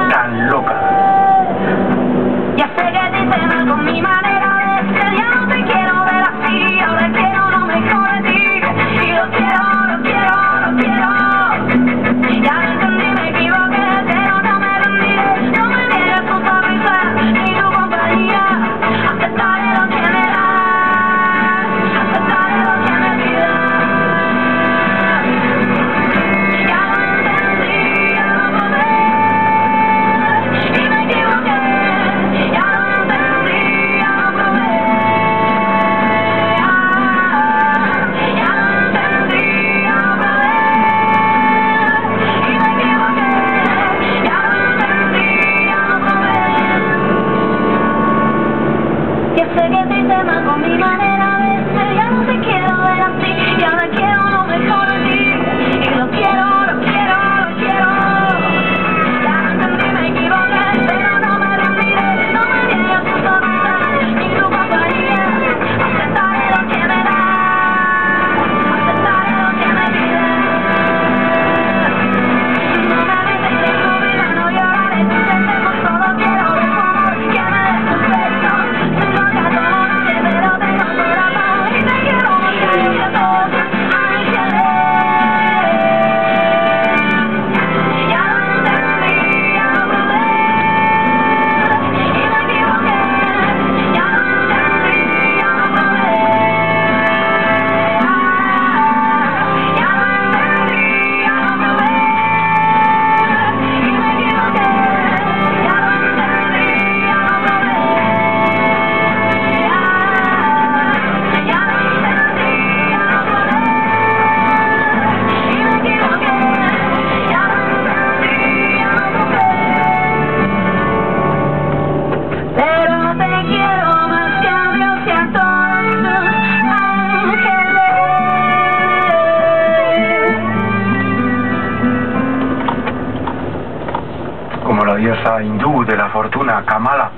tan loca. Ya sé que te mal con mi manera de ser, ya no te quiero ver así, ahora quiero lo mejor de ti, y lo quiero, lo quiero, lo quiero. Ya lo entendí, me equivoqué, pero no me rendiré, no me niegues tu sonrisa ni tu compañía, aceptaré lo que me das, aceptaré lo que me pidas. Ya lo entendí, ya lo probé, y me equivoqué, ya lo entendí, ya lo probé, ya lo entendí, ya lo probé, y me equivoqué, ya lo entendí, ya lo probé. Ya sé que te hice mal con mi manera de ser, ya no te quiero ver así, y ahora quiero lo mejor de ti, y lo quiero, lo quiero, lo quiero. Ya lo entendí, me equivoqué, pero no me rendiré, no me niegues tu sonrisa ni tu compañía, aceptaré lo que me das, aceptaré lo que me pides. No me avises de tu vida, no lloraré tus deseos, solo quiero de tu amor, que me des tus besos. Soy loca como nadie, pero tengo corazón, y te quiero más que todos ángeles. Ya lo entendí, ya lo probé, y me equivoqué, ya lo entendí, ya lo probé, ya lo entendí, ya lo probé, y me equivoqué, ya lo entendí, ya lo probé, ya lo entendí, ya lo probé, y me equivoqué, ya lo entendí, ya lo probé. Pero no te quiero más que a Dios y a todos sus ángeles. Como la diosa hindú de la fortuna, Kamala.